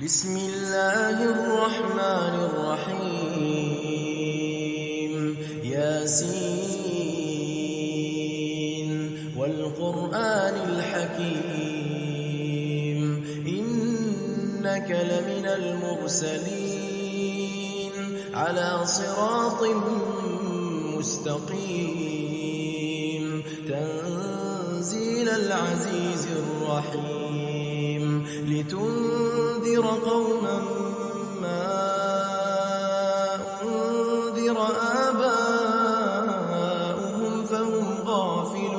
بسم الله الرحمن الرحيم ياسين والقرآن الحكيم إنك لمن المرسلين على صراط مستقيم تنزيل العزيز الرحيم لتنذر قوما ما أنذر آباؤهم فهم غافلون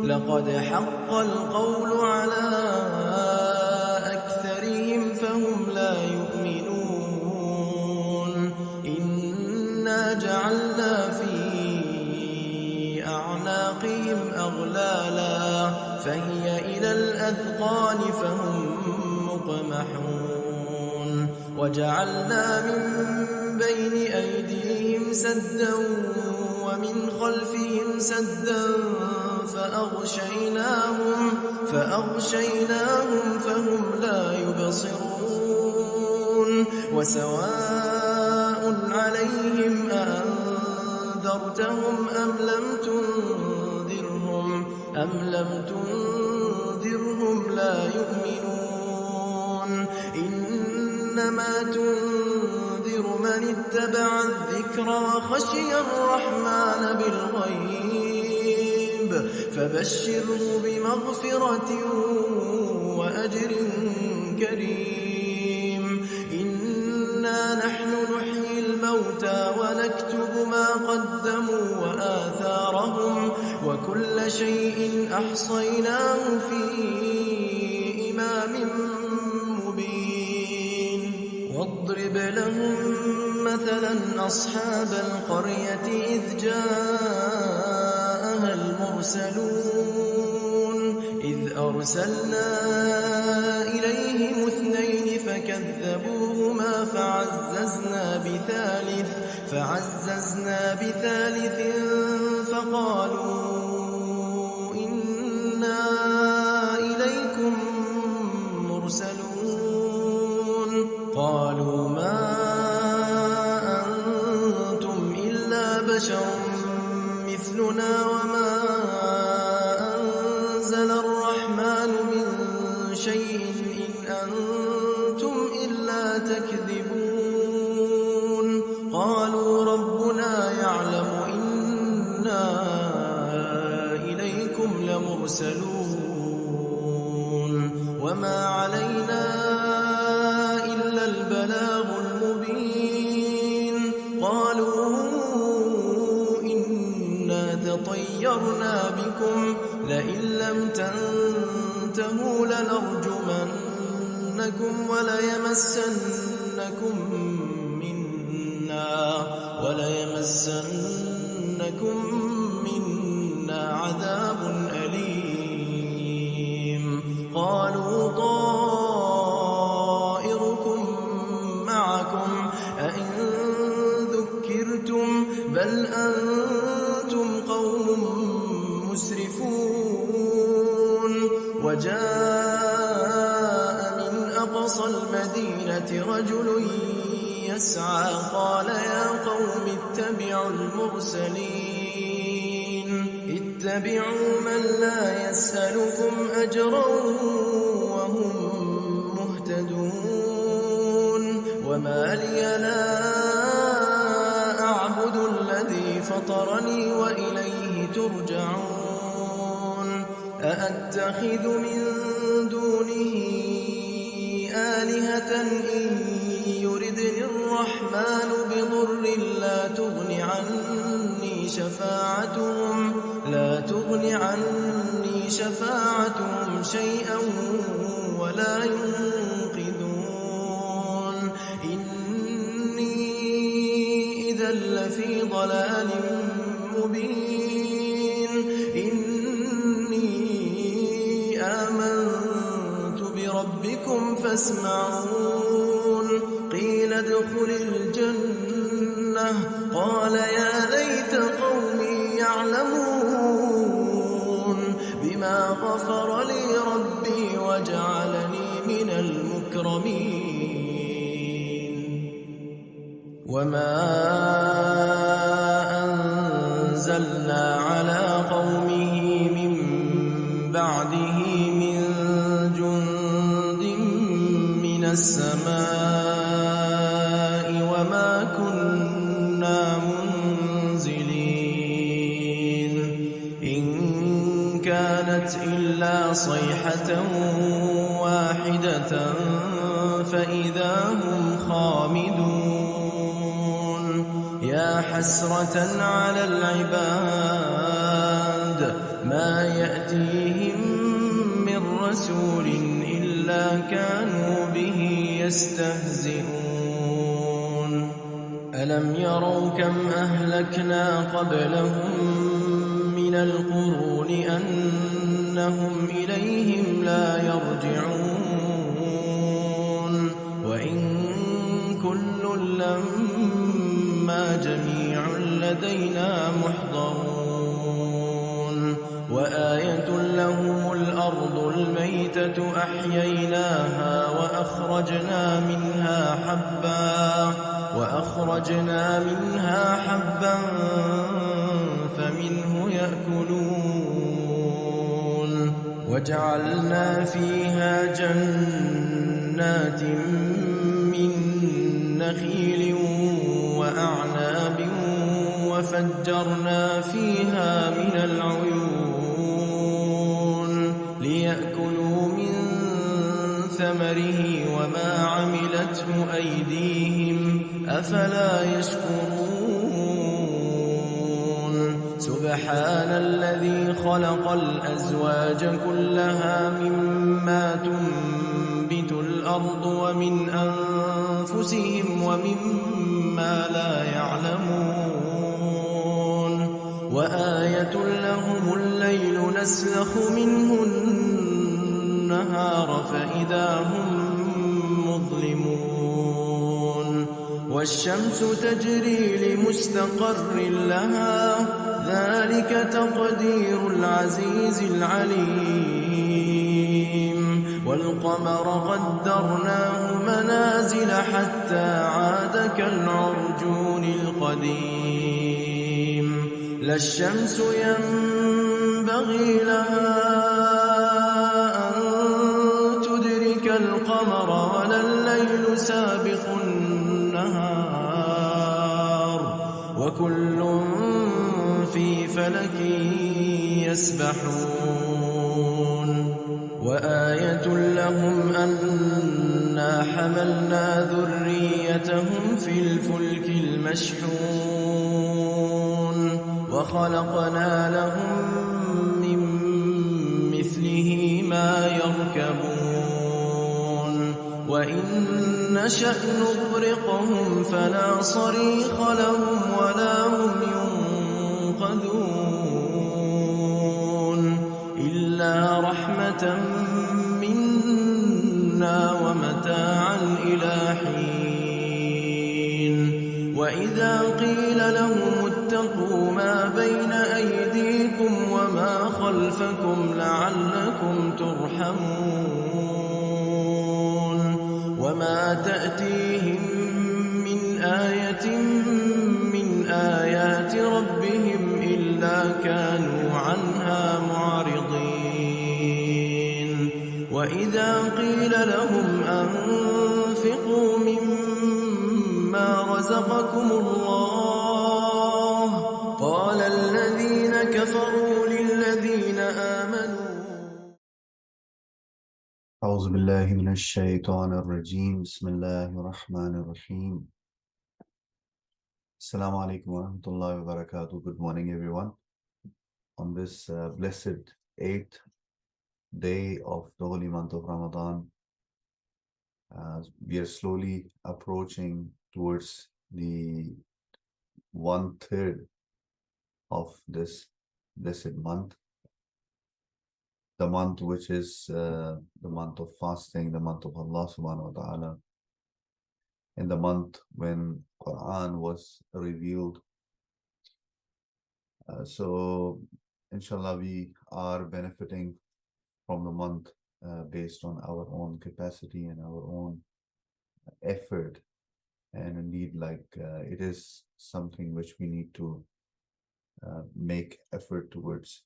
لقد حق القول على أكثرهم فهم لا يؤمنون إنا جعلنا في أعناقهم أغلالا فهي إلى الأذقان فهم مقمحون وجعلنا من بين أيديهم سدا ومن خلفهم سدا فأغشيناهم فهم لا يبصرون وسواء عليهم أأنذرتهم أم لم تنذرهم لا يؤمنون إنما تنذر من اتبع الذكر وخشي الرحمن بالغيب فبشره بمغفرة وأجر كريم إنا نحن نحيي الموتى ونكتب ما قدموا وآثارهم وكل شيء أحصيناه في إمام مبين واضرب لهم مثلا أصحاب القرية إذ جاءها المرسلون إذ أرسلنا إليهم 2 فكذبوهما فعززنا بثالث فقالوا إنا إليكم مرسلون قالوا ما أنتم إلا بشر مثلنا وما أنزل الرحمن من شيء إن أنتم إلا تكذبون قالوا ربنا يعلم إنا إليكم لمرسلون وما علينا إلا البلاغ المبين قالوا إنا تطيرنا بكم لئن لم تنتهوا لنرجمنكم وليمسنكم منا عذاب أليم قالوا طائركم معكم أئن ذكرتم بل أنتم قوم مسرفون وجاء من أقصى المدينة رجل يسعى قال يا قوم اتبعوا من لا يسألكم أجرا وهم مهتدون وما لي لا أعبد الذي فطرني وإليه ترجعون أأتخذ من دونه آلهة إن يردني الرحمن بضر لا تغن عني شفاعتهم شيئا ولا ينقذون إني إذا لفي ضلال مبين إني آمنت بربكم فاسمعون قيل ادخل الجنة قال يا ليت قومي يعلمون بما غفر لي ربي وجعلني من المكرمين وما أنزلنا على قومه من بعده من جند من السماء وما كنا منزلين إن كانت إلا صيحة واحدة فإذا هم خامدون يا حسرة على العباد ما يأتيهم من رسول إلا كانوا به يستهزئون ألم يروا كم أهلكنا قبلهم من القرون أنهم إليهم لا يرجعون وإن كل لما جميع لدينا محضرون وآية لهم الأرض الميتة أحييناها وأخرجنا منها حبا فمنه يأكلون وجعلنا فيها جنات من نخيل وأعناب وفجرنا فيها من العيون ليأكلوا من ثمره وما عملته أيديهم أفلا يشكرون سبحان الذي خلق الأزواج كلها مما تنبت الأرض ومن أنفسهم ومما لا يعلمون وآية لهم الليل نسلخ منه النهار فإذا هم مظلمون والشمس تجري لمستقر لها ذلك تقدير العزيز العليم والقمر قدرناه منازل حتى عاد كالعرجون القديم لا الشمس ينبغي لها أن تدرك القمر ولا الليل سابق النهار وكل في فلك يسبحون وآية لهم أنا حملنا ذريتهم في الفلك المشحون وخلقنا لهم من مثله ما يركبون وإن نشأ نغرقهم فلا صريخ لهم ولا هم ينقذون إلا رحمة منا ومتاعا إلى حين وإذا قيل لهم اتقوا ما بين أيديكم وما خلفكم لعلكم ترحمون وما تأتيهم من آية من آيات ربهم إلا كانوا عنها معرضين وإذا قيل لهم أنفقوا مما رزقكم الله قال الذين كفروا للذين آمنوا أعوذ بالله من الشيطان الرجيم بسم الله الرحمن الرحيم Assalamu alaikum wa rahmatullahi wa barakatuh. Good morning everyone. On this blessed 8th day of the holy month of Ramadan, we are slowly approaching towards the 1/3 of this blessed month. The month which is the month of fasting, the month of Allah subhanahu wa ta'ala, in the month when Quran was revealed. So inshallah we are benefiting from the month based on our own capacity and our own effort. And indeed, it is something which we need to make effort towards.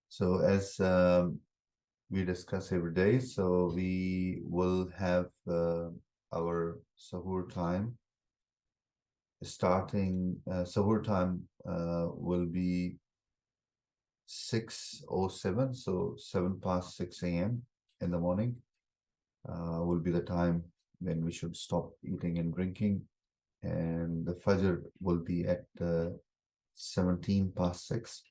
So as we discuss every day, so we will have our sahur time. Sahur time will be 6:07, so 7 past 6 a.m. in the morning will be the time when we should stop eating and drinking, and the Fajr will be at 17 past 6.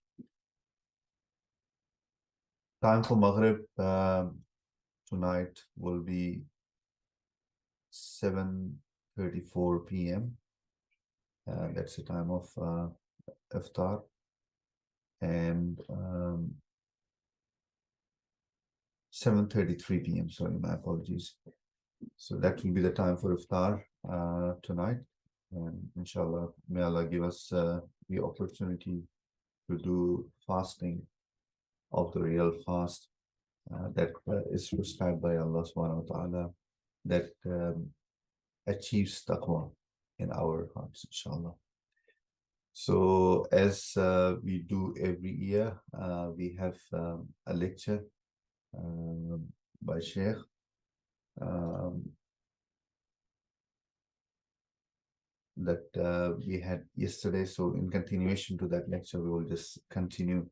Time for Maghrib tonight will be 7:34 p.m. That's the time of iftar, and 7:33 p.m. Sorry, my apologies. So that will be the time for iftar tonight, and inshallah, may Allah give us the opportunity to do fasting of the real fast that is prescribed by Allah subhanahu wa ta'ala, that achieves taqwa in our hearts, inshallah. So as we do every year, we have a lecture by Sheikh. That we had yesterday. So in continuation to that lecture, we will just continue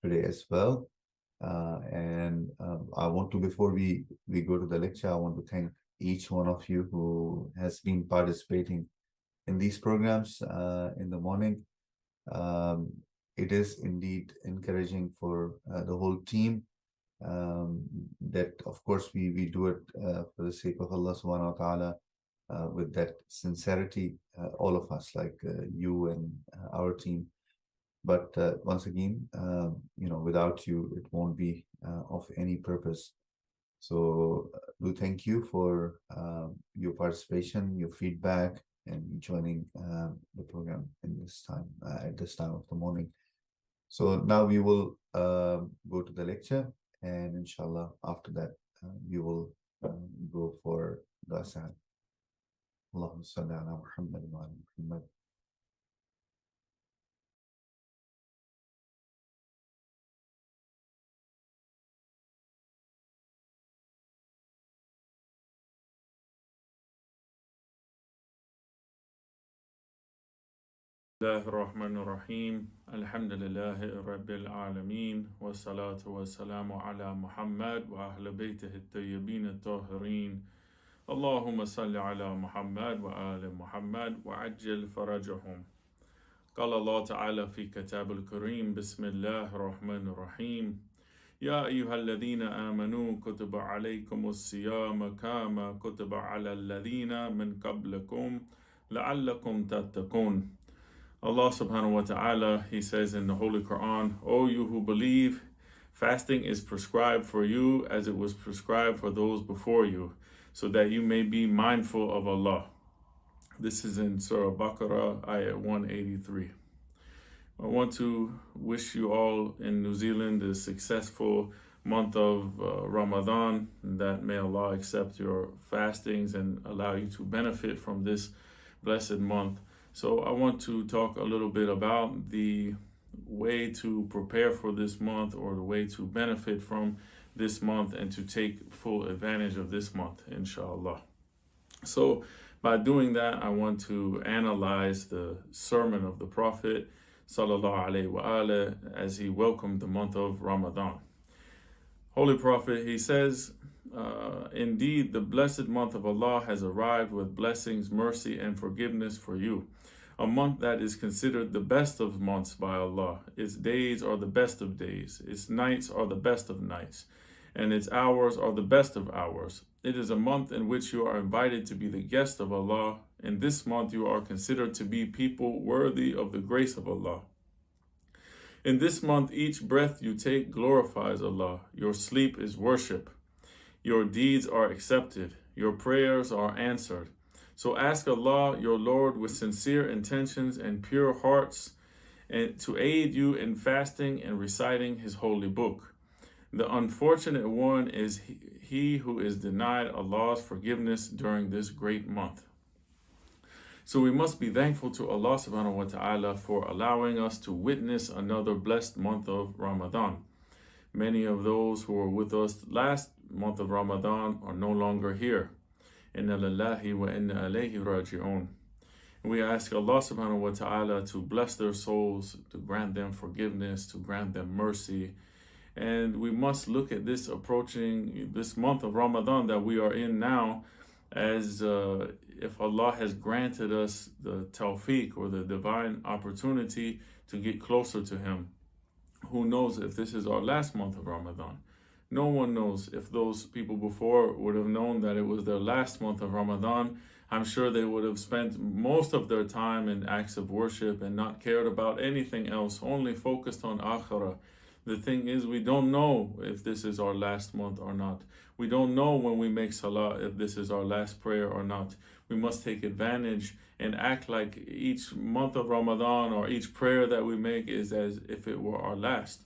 today as well. And I want to, before we go to the lecture, I want to thank each one of you who has been participating in these programs in the morning. It is indeed encouraging for the whole team that, of course, we do it for the sake of Allah subhanahu wa ta'ala with that sincerity, all of us, like you and our team. But once again, without you, it won't be of any purpose. So we thank you for your participation, your feedback, and joining the program in this time, at this time of the morning. So now we will go to the lecture, and inshallah, after that, you will go for the Sahar. Allahumma salli ala Muhammad wa ala Muhammad. الله الرحمن الرحيم الحمد لله رب العالمين والصلاة والسلام على محمد وأهل بيته الطيبين الطاهرين اللهم صل على محمد وآل محمد وعجل فرجهم. قال الله تعالى في كتاب الكريم بسم الله الرحمن الرحيم يا أيها الذين آمنوا كتب عليكم الصيام كما كتب على الذين من قبلكم لعلكم تتقون. Allah subhanahu wa ta'ala, He says in the Holy Quran, O you who believe, fasting is prescribed for you as it was prescribed for those before you, so that you may be mindful of Allah. This is in Surah Baqarah, ayat 183. I want to wish you all in New Zealand a successful month of Ramadan, and that may Allah accept your fastings and allow you to benefit from this blessed month. So I want to talk a little bit about the way to prepare for this month, or the way to benefit from this month and to take full advantage of this month, inshallah. So by doing that, I want to analyze the sermon of the Prophet sallallahu alaihi wasallam as he welcomed the month of Ramadan. Holy Prophet, he says, indeed, the blessed month of Allah has arrived with blessings, mercy, and forgiveness for you. A month that is considered the best of months by Allah. Its days are the best of days. Its nights are the best of nights. And its hours are the best of hours. It is a month in which you are invited to be the guest of Allah. In this month you are considered to be people worthy of the grace of Allah. In this month each breath you take glorifies Allah. Your sleep is worship. Your deeds are accepted. Your prayers are answered. So ask Allah, your Lord, with sincere intentions and pure hearts, and to aid you in fasting and reciting His holy book. The unfortunate one is he who is denied Allah's forgiveness during this great month. So we must be thankful to Allah subhanahu wa ta'ala for allowing us to witness another blessed month of Ramadan. Many of those who were with us last month of Ramadan are no longer here. Inna lillahi wa inna alayhi raji'un. We ask Allah subhanahu wa ta'ala to bless their souls, to grant them forgiveness, to grant them mercy. And we must look at this approaching this month of Ramadan that we are in now as if Allah has granted us the tawfiq or the divine opportunity to get closer to Him. Who knows if this is our last month of Ramadan? No one knows. If those people before would have known that it was their last month of Ramadan, I'm sure they would have spent most of their time in acts of worship and not cared about anything else, only focused on akhirah. The thing is, we don't know if this is our last month or not. We don't know when we make salah if this is our last prayer or not. We must take advantage and act like each month of Ramadan or each prayer that we make is as if it were our last.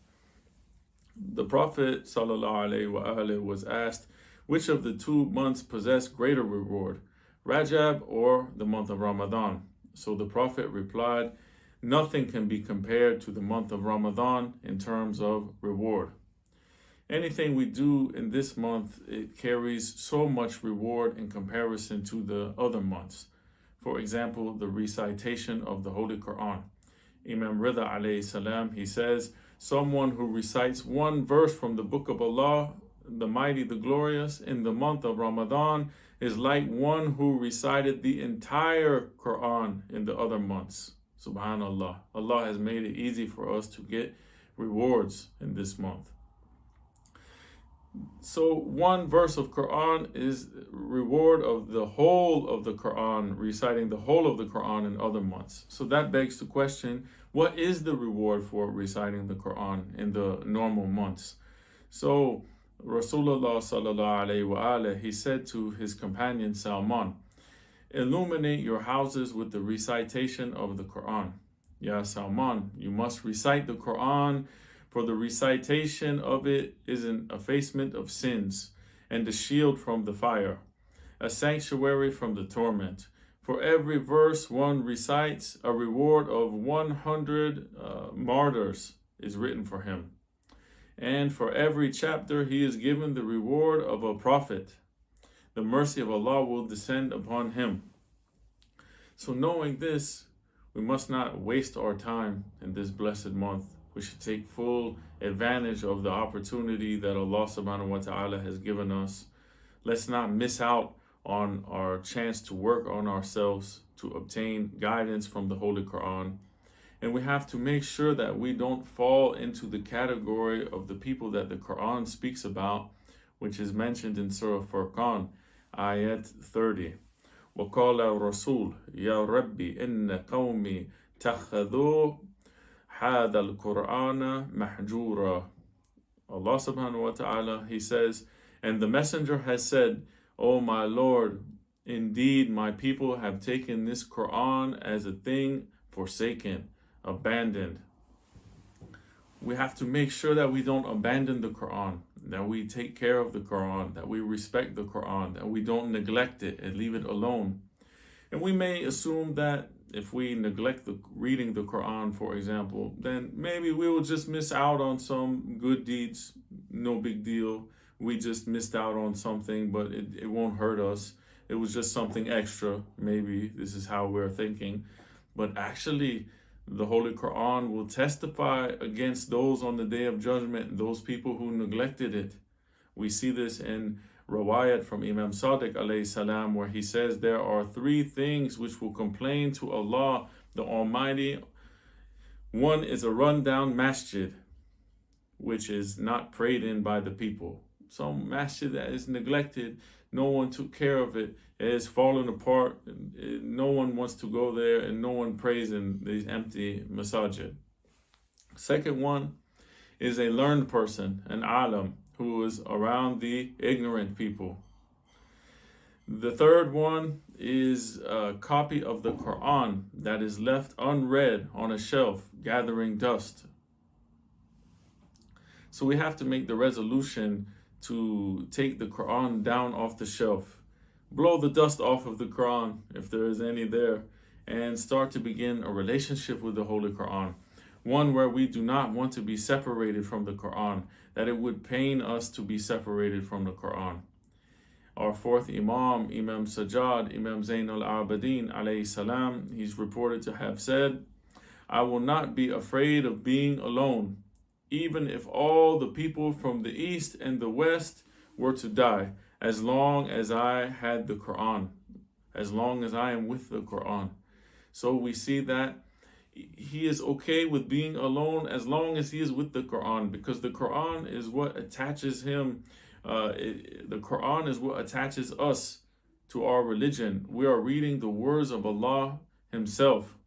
The Prophet ﷺ was asked, which of the 2 months possess greater reward, Rajab or the month of Ramadan? So the Prophet replied, nothing can be compared to the month of Ramadan in terms of reward. Anything we do in this month, it carries so much reward in comparison to the other months. For example, the recitation of the Holy Quran. Imam Rida alayhi salam, he says, someone who recites one verse from the Book of Allah, the Mighty, the Glorious, in the month of Ramadan is like one who recited the entire Quran in the other months. Subhanallah. Allah has made it easy for us to get rewards in this month. So one verse of Quran is reward of the whole of the Quran, reciting the whole of the Quran in other months. So that begs the question, what is the reward for reciting the Quran in the normal months? So Rasulullah sallallahu alayhi wa alayhi, he said to his companion Salman, illuminate your houses with the recitation of the Quran. Ya Salman, you must recite the Quran, for the recitation of it is an effacement of sins and a shield from the fire, a sanctuary from the torment. For every verse one recites, a reward of 100 martyrs is written for him. And for every chapter he is given the reward of a prophet. The mercy of Allah will descend upon him. So knowing this, we must not waste our time in this blessed month. We should take full advantage of the opportunity that Allah subhanahu wa ta'ala has given us. Let's not miss out on our chance to work on ourselves, to obtain guidance from the Holy Quran. And we have to make sure that we don't fall into the category of the people that the Quran speaks about, which is mentioned in Surah Furqan, ayat 30. وَقَالَ الرَّسُولُ يَا رَبِّي إِنَّ قَوْمِي تَخَذُوا هَذَا الْقُرْآنَ مَحْجُورًا. Allah subhanahu wa ta'ala, he says, and the messenger has said, O my Lord, indeed my people have taken this Quran as a thing forsaken, abandoned. We have to make sure that we don't abandon the Quran, that we take care of the Quran, that we respect the Quran, that we don't neglect it and leave it alone. And we may assume that if we neglect reading the Quran, for example, then maybe we will just miss out on some good deeds. No big deal. We just missed out on something, but it won't hurt us. It was just something extra. Maybe this is how we're thinking. But actually, the Holy Quran will testify against those on the Day of Judgment, those people who neglected it. We see this in Rawayat from Imam Sadiq alayhi salam, where he says there are 3 things which will complain to Allah, the Almighty. One is a rundown masjid, which is not prayed in by the people. Some masjid that is neglected, no one took care of it, it has fallen apart, no one wants to go there, and no one prays in these empty masajid. Second one is a learned person, an alim, who is around the ignorant people. The third one is a copy of the Quran that is left unread on a shelf, gathering dust. So we have to make the resolution to take the Quran down off the shelf, blow the dust off of the Quran, if there is any there, and start to begin a relationship with the Holy Quran. One where we do not want to be separated from the Quran, that it would pain us to be separated from the Quran. Our fourth Imam, Imam Sajjad, Imam Zain al-Abidin, alayhi salam, he's reported to have said, I will not be afraid of being alone, even if all the people from the east and the west were to die, as long as I had the Quran, as long as I am with the Quran. So we see that he is okay with being alone as long as he is with the Quran, because the Quran is what attaches him. The Quran is what attaches us to our religion. We are reading the words of Allah Himself.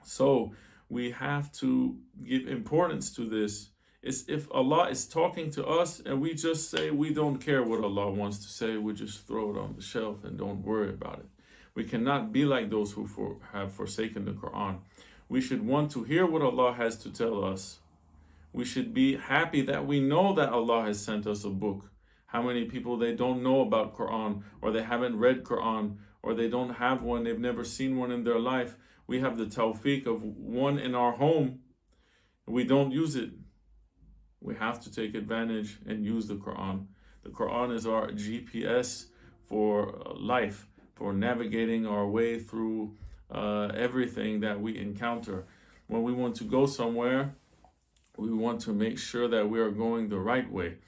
So we have to give importance to this. It's if Allah is talking to us and we just say we don't care what Allah wants to say, we just throw it on the shelf and don't worry about it. We cannot be like those who have forsaken the Quran. We should want to hear what Allah has to tell us. We should be happy that we know that Allah has sent us a book. How many people they don't know about Quran, or they haven't read Quran, or they don't have one, they've never seen one in their life. We have the tawfiq of one in our home. We don't use it. We have to take advantage and use the Quran. The Quran is our GPS for life, for navigating our way through everything that we encounter. When we want to go somewhere, we want to make sure that we are going the right way.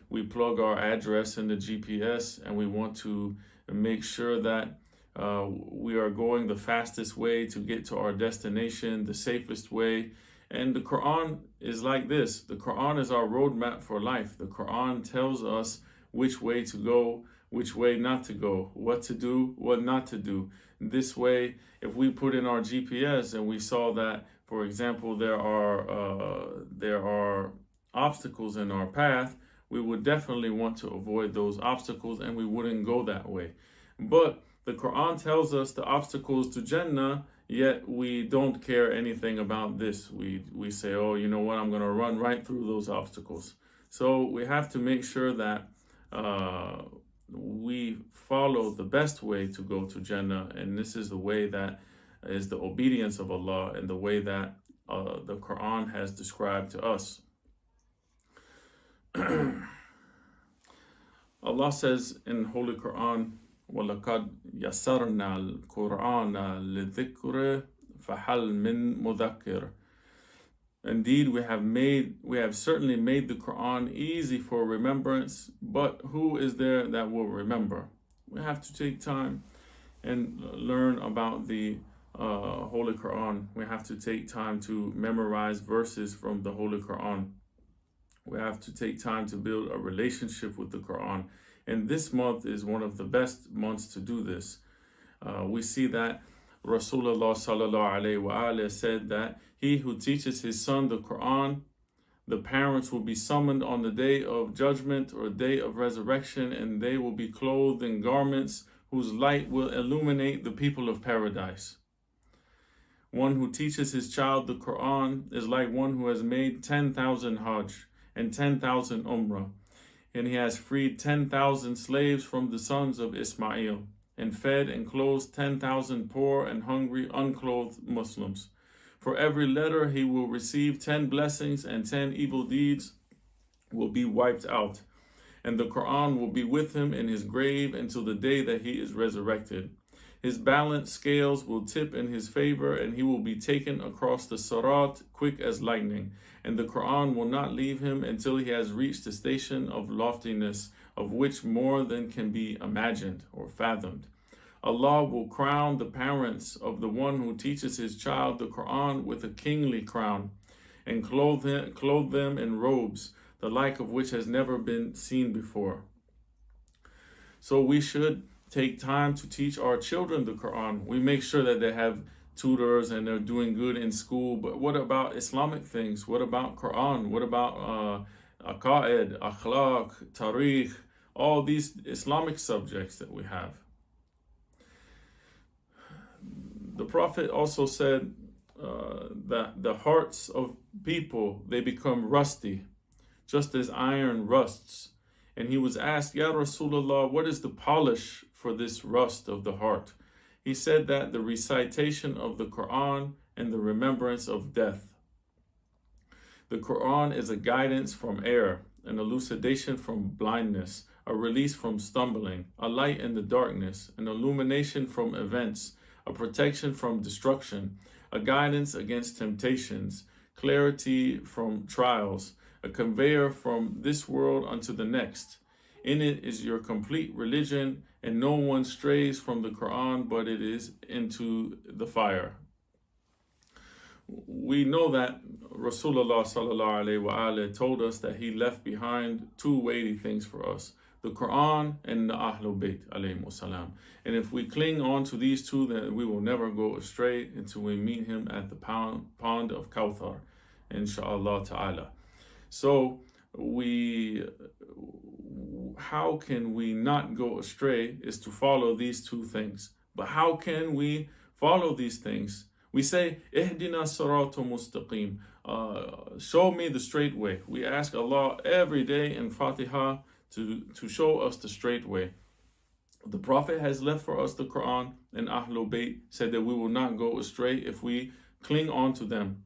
We plug our address in the GPS and we want to make sure that we are going the fastest way to get to our destination, the safest way. And the Quran is like this. The Quran is our roadmap for life. The Quran tells us which way to go, which way not to go, what to do, what not to do. This way, if we put in our GPS and we saw that, for example, there are obstacles in our path, we would definitely want to avoid those obstacles and we wouldn't go that way. But the Quran tells us the obstacles to Jannah, yet we don't care anything about this. We say, oh, you know what, I'm going to run right through those obstacles. So we have to make sure that we follow the best way to go to Jannah, and this is the way that is the obedience of Allah and the way that the Quran has described to us. Allah says in Holy Quran, وَلَقَدْ يَسَّرْنَا الْقُرْآنَ لِلذِّكْرِ فَهَلْ مِن مُذَكِّرٍ. Indeed, we have certainly made the Quran easy for remembrance, but who is there that will remember? We have to take time and learn about the Holy Quran. We have to take time to memorize verses from the Holy Quran. We have to take time to build a relationship with the Quran. And this month is one of the best months to do this. We see that Rasulullah sallallahu alayhi wa alayhi said that he who teaches his son the Quran, the parents will be summoned on the day of judgment or day of resurrection, and they will be clothed in garments whose light will illuminate the people of paradise. One who teaches his child the Quran is like one who has made 10,000 Hajj and 10,000 Umrah, and he has freed 10,000 slaves from the sons of Ismail, and fed and clothed 10,000 poor and hungry, unclothed Muslims. For every letter he will receive 10 blessings, and 10 evil deeds will be wiped out. And the Quran will be with him in his grave until the day that he is resurrected. His balance scales will tip in his favor, and he will be taken across the Sirat quick as lightning. And the Quran will not leave him until he has reached the station of loftiness, of which more than can be imagined or fathomed. Allah will crown the parents of the one who teaches his child the Quran with a kingly crown, and clothe them in robes, the like of which has never been seen before. So we should take time to teach our children the Quran. We make sure that they have tutors and they're doing good in school. But what about Islamic things? What about Quran? What about aqaid, akhlaq, tarikh, all these Islamic subjects that we have? The Prophet also said that the hearts of people, they become rusty, just as iron rusts. And he was asked, Ya Rasulullah, what is the polish for this rust of the heart? He said that the recitation of the Quran and the remembrance of death. The Quran is a guidance from error, an elucidation from blindness, a release from stumbling, a light in the darkness, an illumination from events, a protection from destruction, a guidance against temptations, clarity from trials, a conveyor from this world unto the next. In it is your complete religion, and no one strays from the Quran, but it is into the fire. We know that Rasulullah sallallahu alaihi wasallam told us that he left behind two weighty things for us: the Quran and the Ahlul Bayt alayhi salam. And if we cling on to these two, then we will never go astray until we meet him at the pond of Kawthar, inshallah ta'ala. So how can we not go astray is to follow these two things. But how can we follow these things? We say, Ihdina siratul mustaqim, show me the straight way. We ask Allah every day in Fatiha to show us the straight way. The Prophet has left for us the Quran, and Ahlul Bayt said that we will not go astray if we cling on to them.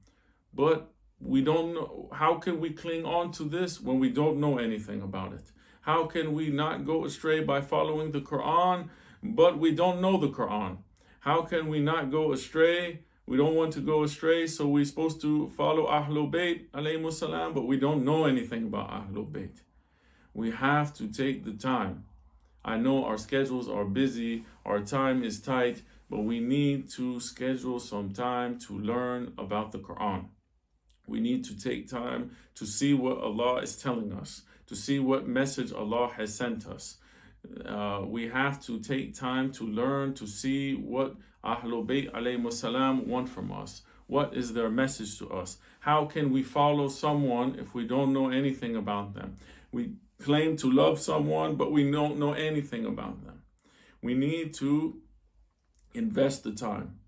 But we don't know. How can we cling on to this when we don't know anything about it? How can we not go astray by following the Quran, but we don't know the Quran? How can we not go astray? We don't want to go astray, so we're supposed to follow Ahlul Bayt alayhi salam, but we don't know anything about Ahlul Bayt. We have to take the time. I know our schedules are busy, our time is tight, but we need to schedule some time to learn about the Quran. We need to take time to see what Allah is telling us, to see what message Allah has sent us. We have to take time to learn, to see what Ahlul Bayt alayhi salam want from us. What is their message to us? How can we follow someone if we don't know anything about them? We claim to love someone, but we don't know anything about them. We need to invest the time.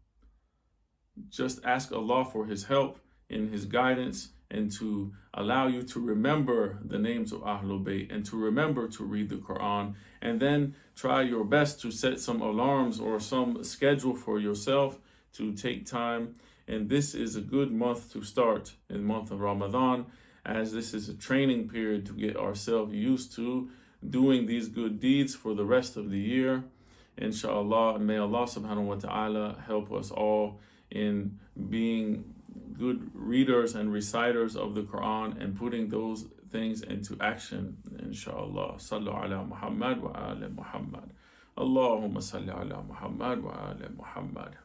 Just ask Allah for His help, in His guidance, and to allow you to remember the names of Ahlul Bayt and to remember to read the Quran, and then try your best to set some alarms or some schedule for yourself to take time. And this is a good month to start, in the month of Ramadan, as this is a training period to get ourselves used to doing these good deeds for the rest of the year. Inshallah, may Allah subhanahu wa ta'ala help us all in being good readers and reciters of the Quran and putting those things into action, inshallah. Sallu ala Muhammad wa ala Muhammad. Allahumma salli ala Muhammad wa ala Muhammad.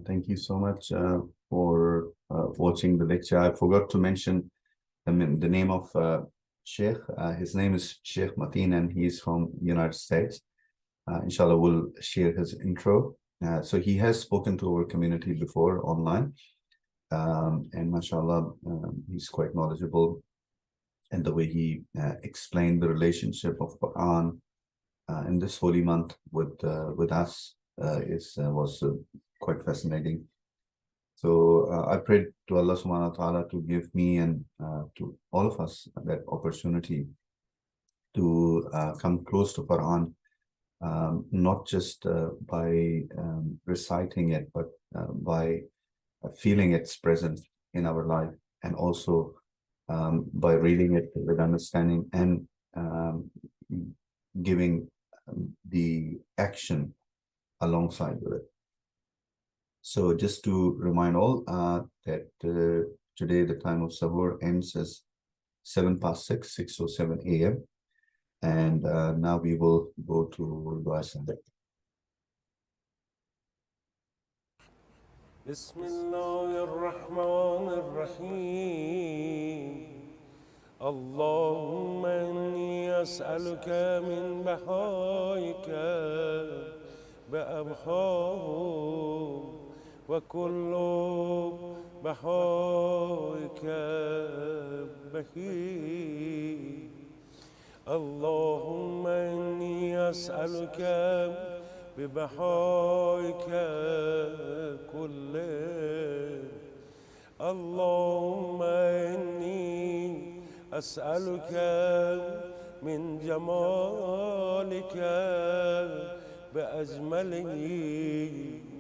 Thank you so much for watching the lecture. I forgot to mention the name of Sheikh. His name is Sheikh Mateen, and he's from United States. Inshallah, we'll share his intro. So he has spoken to our community before online, and mashallah, he's quite knowledgeable. And the way he explained the relationship of Quran in this holy month with us was quite fascinating. So I prayed to Allah subhanahu wa ta'ala to give me and to all of us that opportunity to come close to Quran, not just by reciting it, but by feeling its presence in our life, and also by reading it with understanding and giving the action alongside with it. So just to remind all that today the time of Sahur ends as 6:07, 6:07 a.m. And now we will go to Dua Sanda. بسم الله الرحمن الرحيم اللهم إني أسألك من بحائك بأبحاه وكل بحائك بهي اللهم إني أسألك ببحائك كله اللهم إني أسألك من جمالك بأجمله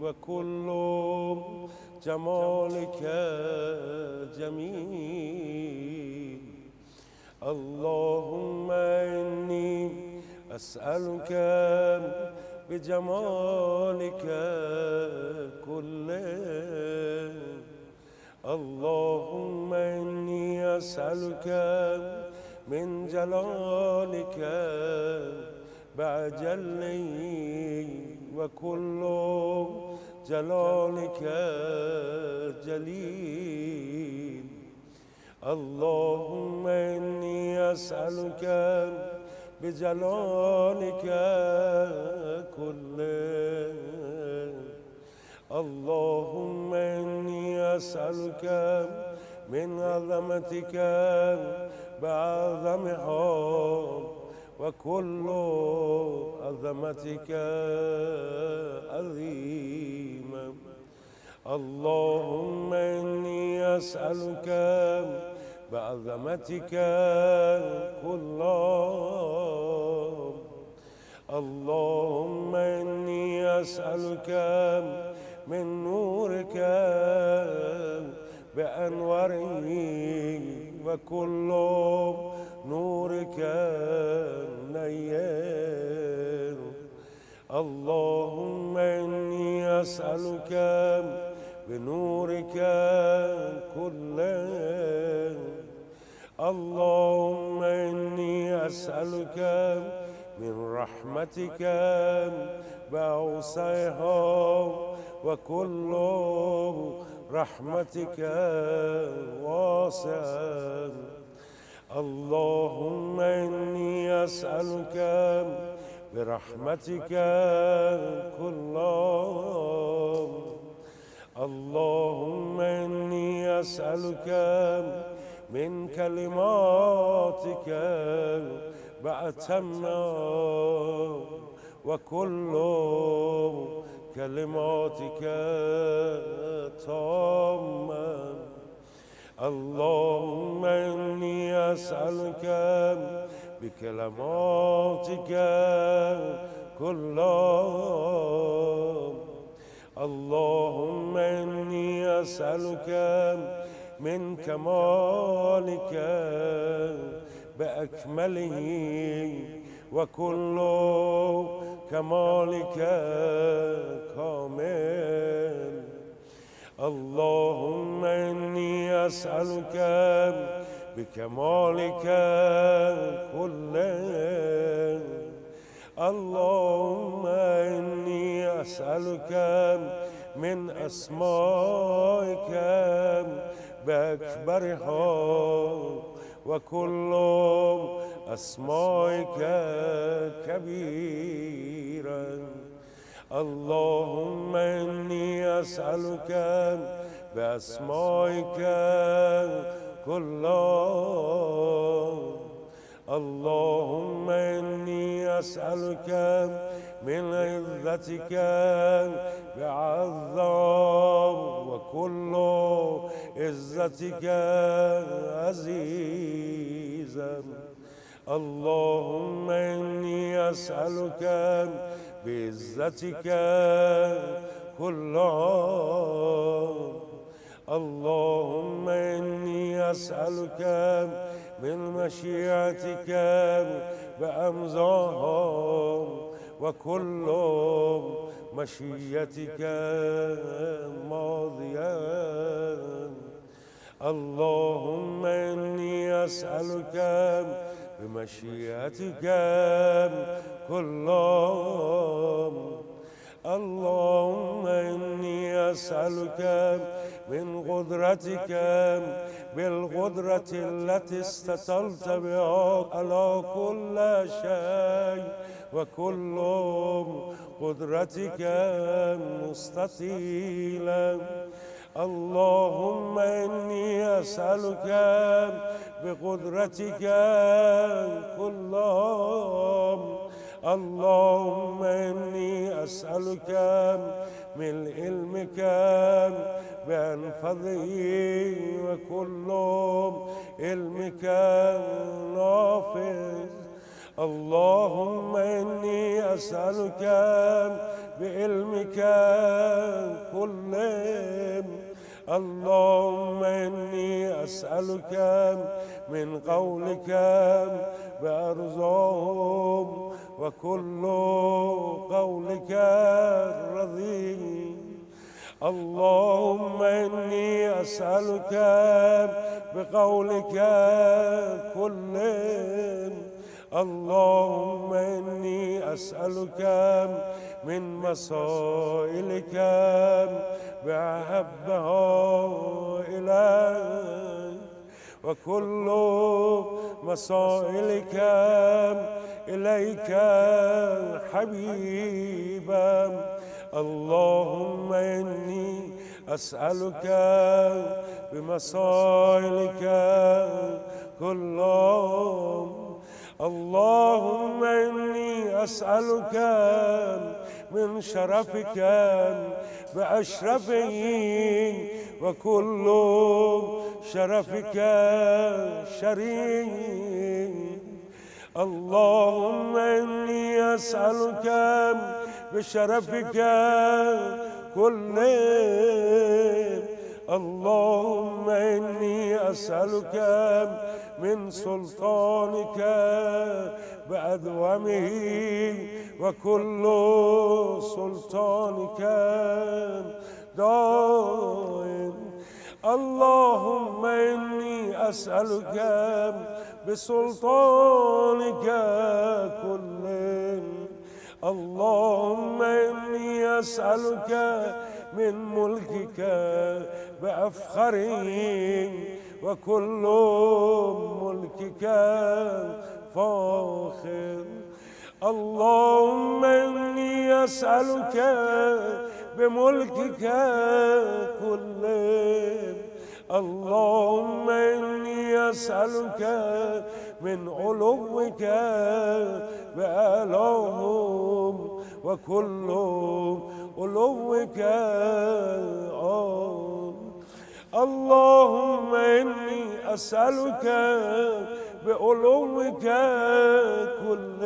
وكل جمالك جميل اللهم إني أسألك بجمالك كله اللهم إني أسألك من جلالك بأجله وكل جلالك جليل اللهم إني أسألك بجلالك كله اللهم إني أسألك من عظمتك بعظمها وكل عظمتك عظيما اللهم إني أسألك بعظمتك كلها اللهم إني أسألك من نورك بأنواره وكل نورك نير اللهم إني أسألك بنورك كله اللهم إني أسألك من رحمتك بأوسعها وكل رحمتك واسعة اللهم إني أسألك برحمتك كلها اللهم إني أسألك من كلماتك بأتمها وكل كلماتك تامة اللهم إني أسألك بكلماتك كلها اللهم إني أسألك من كمالك بأكمله وكل كمالك كامل اللهم إني أسألك بكمالك كله اللهم إني أسألك من أسمائك بأكبرها وكل أسمائك كبيرا اللهم إني أسألك بأسمائك كلها اللهم إني أسألك من عزتك بعظام، وكل عزتك عزيزا. اللهم إني أسألك بعزتك كل عام. اللهم إني أسألك من مشيئتك بأمزاهم، وكل مشيئتك ماضيا. اللهم إني أسألك بمشيئتك كل عام. اللهم إني أسألك من قدرتك بالقدرة التي استطلت بها على كل شيء، وكل قدرتك مستطيلا. اللهم إني أسألك بقدرتك كل عام. اللهم إني أسألك من علمك بأنفذه، وكل علمك نافذ. اللهم إني أسألك بعلمك كل. اللهم إني أسألك من قولك بأرزاهم، وكل قولك رضي. اللهم إني أسألك بقولك كل. اللهم إني أسألك من مسائلك بأحبها إليك، وكل مسائلك إليك حبيبا. اللهم إني أسألك بمسائلك كل يوم. اللهم إني أسألك من شرفك بأشرفه، وكل شرفك شريف. اللهم إني أسألك بشرفك كل. اللهم إني أسألك من سلطانك بأدومه، وكل سلطانك دائم. اللهم إني أسألك بسلطانك كل. اللهم إني أسألك من ملكك بأفخره، وكل ملكك فاخر. اللهم إني أسألك بملكك كل. اللهم إني أسألك من علوك بأعلاهم، وكل علوك عام. اللهم إني أسألك بعلوك كل.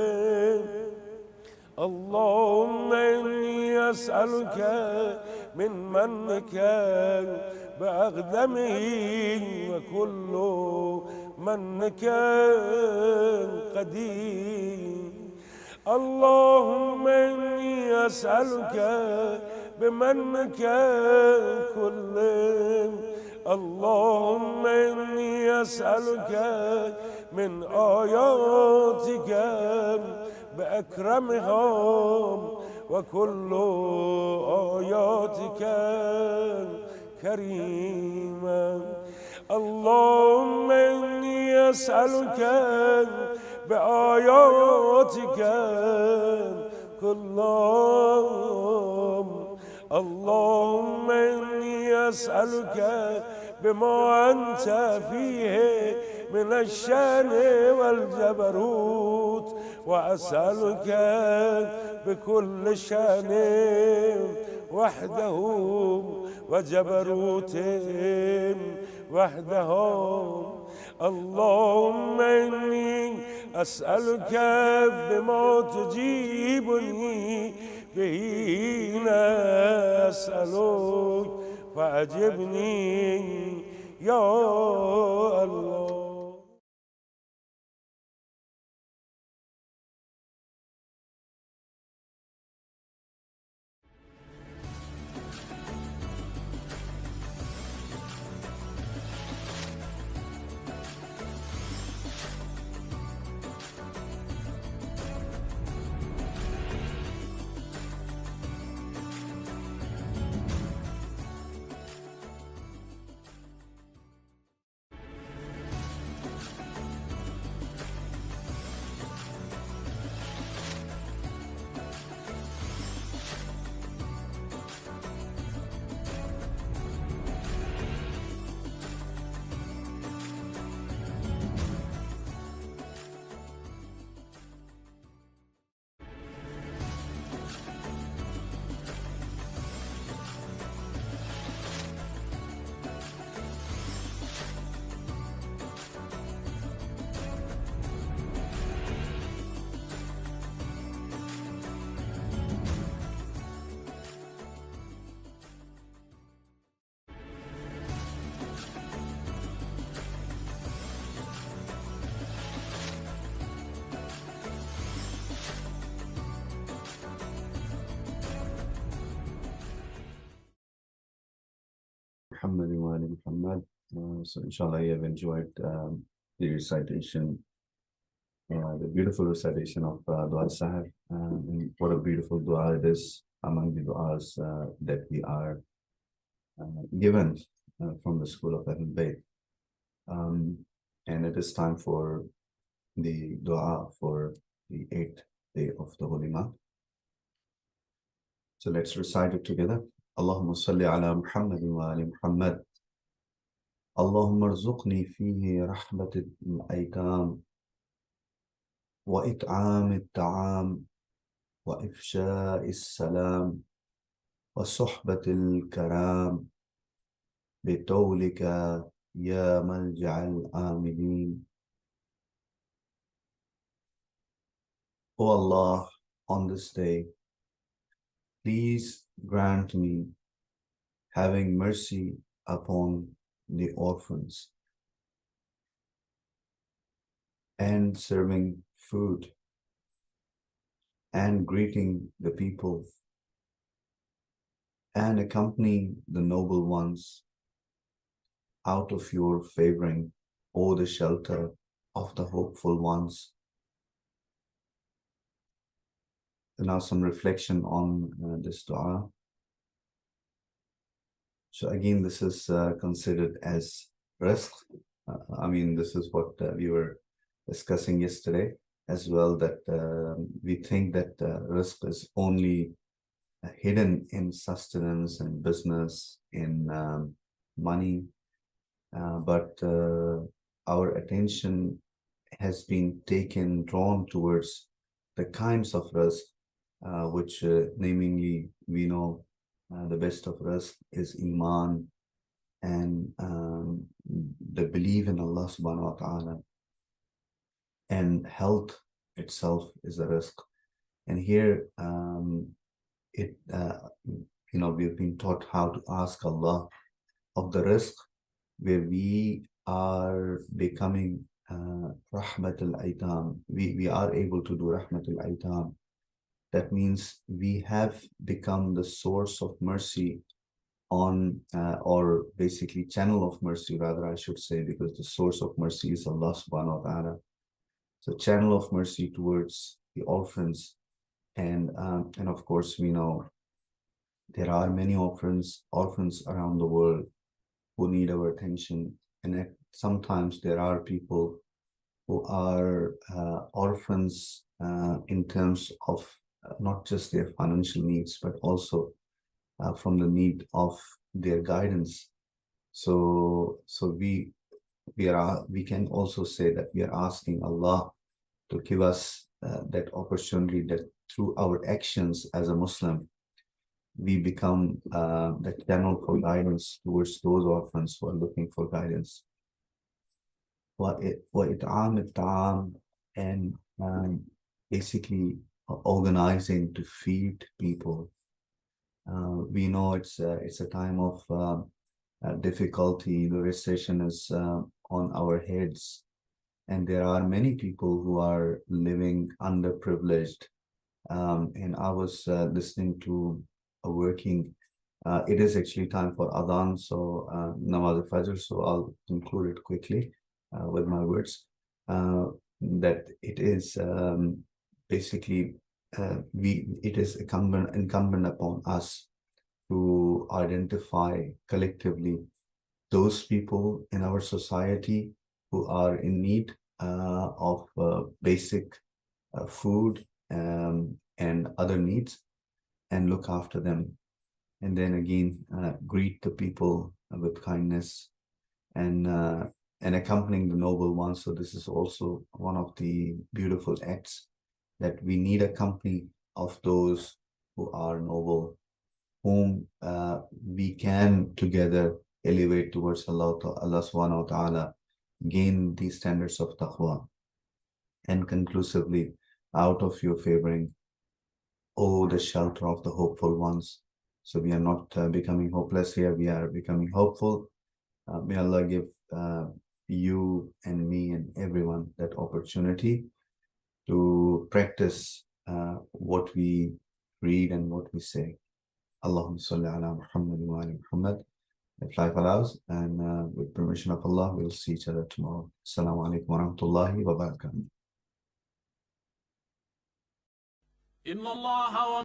اللهم إني أسألك من منك بأقدمه، وكل منك قديم. اللهم إني أسألك بمنك كل. اللهم إني أسألك من آياتك بأكرمها، وكل آياتك كريما. اللهم إني أسألك بآياتك كل يوم. اللهم إني أسألك بما أنت فيه من الشان والجبروت، وأسألك بكل شان وحده وجبروت وحدهم. اللهم إني أسألك بما تجيبني به أسألك فأجبني يا الله. Muhammad wa ali Muhammad. So inshallah you have enjoyed the recitation, the beautiful recitation of Dua Sahar. And what a beautiful dua it is among the duas that we are given from the school of Ahlul Bayt. And it is time for the dua for the 8th day of the Holy Month. So let's recite it together. Allahumma salli ala Muhammad wa ali Muhammad. Allahumma arzuqni fihi rahmat al-aytam wa it'am al-ta'am wa ifsha al-salam wa suhbat al-karam bitawlika ya malja' al-amilin. O Allah, on this day, please grant me having mercy upon the orphans and serving food and greeting the people and accompanying the noble ones out of your favoring, O the shelter of the hopeful ones. And now some reflection on this dua. So again, this is considered as rizq. I mean, this is what we were discussing yesterday as well, that we think that rizq is only hidden in sustenance and business, in money, but our attention has been drawn towards the kinds of rizq which namely we know the best of rizq is iman and the belief in Allah subhanahu wa ta'ala, and health itself is a rizq. And here we've been taught how to ask Allah of the rizq where we are becoming rahmat al-aytam. We are able to do rahmat al-aytam. That means we have become the source of mercy on, or basically channel of mercy, rather I should say, because the source of mercy is Allah subhanahu wa ta'ala. So channel of mercy towards the orphans. And of course, we know there are many orphans around the world who need our attention. And sometimes there are people who are orphans in terms of not just their financial needs, but also from the need of their guidance. So we we can also say that we are asking Allah to give us that opportunity that through our actions as a Muslim, we become the channel for guidance towards those orphans who are looking for guidance. وإطعام الطعام, and basically organizing to feed people. We know it's a time of difficulty. The recession is on our heads, and there are many people who are living underprivileged. And I was listening to a working. It is actually time for Adhan, so Namaz al-Fajr, so I'll conclude it quickly with my words. That it is basically it is incumbent upon us to identify collectively those people in our society who are in need of basic food and other needs, and look after them. And then again, greet the people with kindness and accompanying the noble ones. So this is also one of the beautiful acts, that we need a company of those who are noble, whom we can together elevate towards Allah subhanahu wa ta'ala, gain these standards of taqwa. And conclusively, out of your favoring, oh, the shelter of the hopeful ones. So we are not becoming hopeless here, we are becoming hopeful. May Allah give you and me and everyone that opportunity to practice what we read and what we say. Allahumma salli ala Muhammad wa ala Muhammad. If life allows, and with permission of Allah, we'll see each other tomorrow. Assalamu alaikum wa rahmatullahi wa barakatuh. إن الله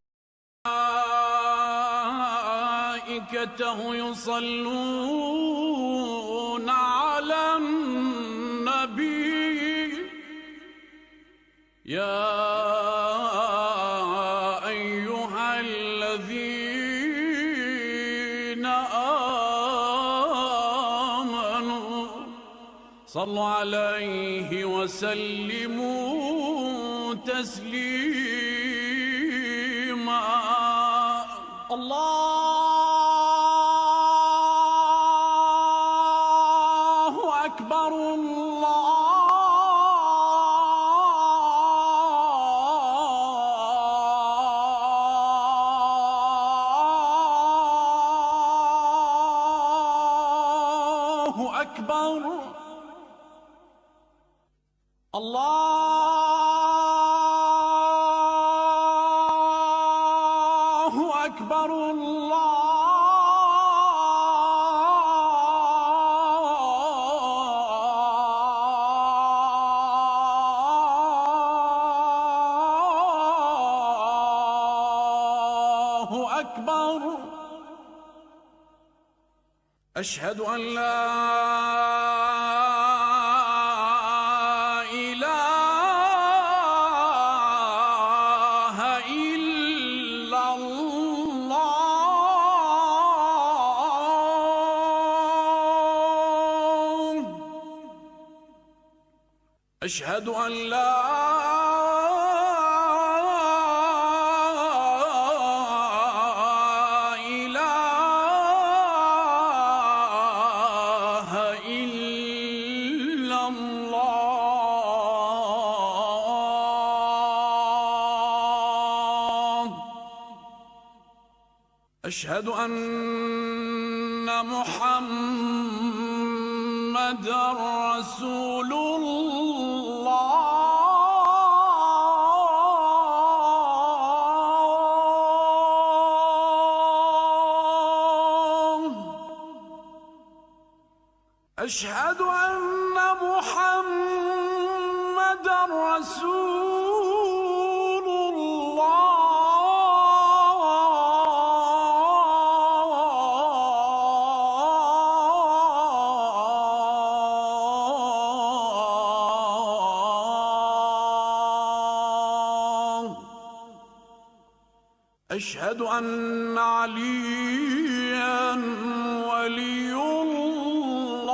وملائكته يصلون على النبي يا أيها الذين آمنوا صلوا عليه وسلموا تسليما. الله أكبر الله أكبر الله أكبر الله أكبر. أشهد أن لا إله إلا الله. أشهد أن لا إله إلا الله. أشهد أن محمدًا رسول الله. أشهد أن محمدًا رسول الله. أشهد أن عليًا ولي الله.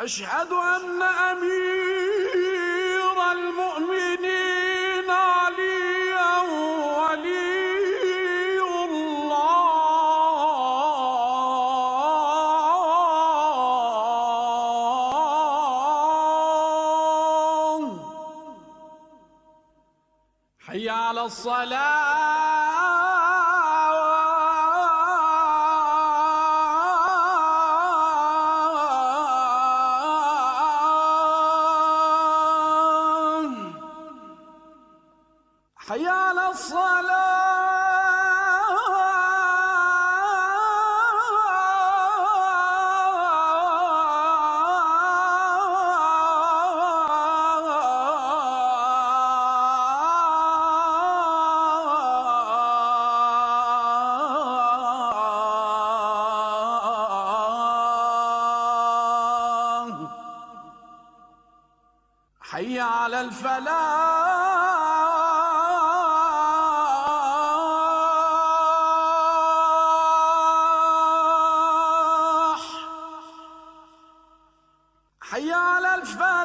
أشهد أن أمير المؤمنين عليا ولي الله. حي على الصلاة. حي على الصلاة. حي على الفلاح. حي على الفلاح.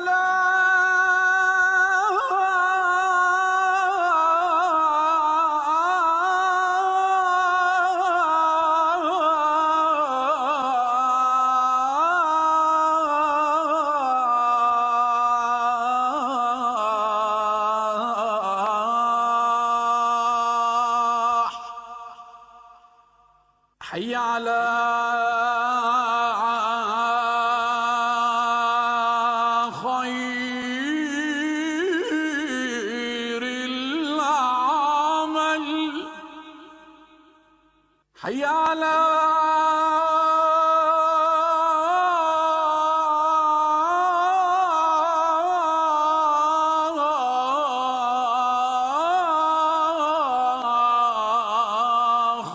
حي على خير العمل. حي على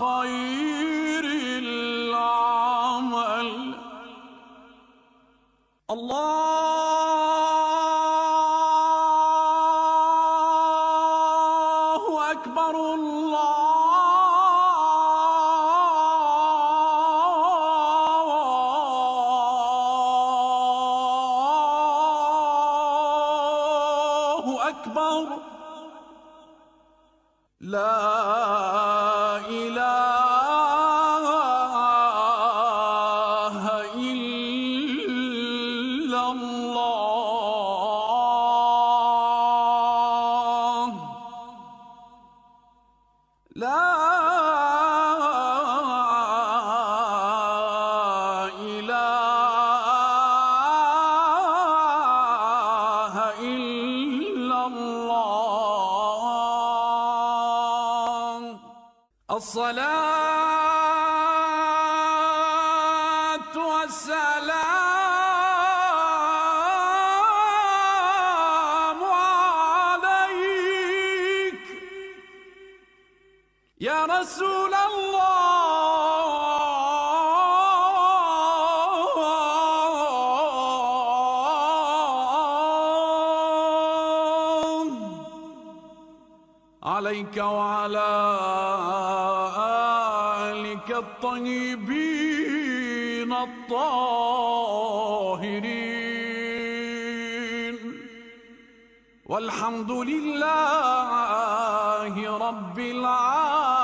خير العمل. الله أكبر. الله أكبر. لا إله إلا الله. لا إله إلا الله. الصلاة والسلام عليك يا رسول الله. عليك وعلى آلك الطيبين الطاهرين. والحمد لله رب العالمين.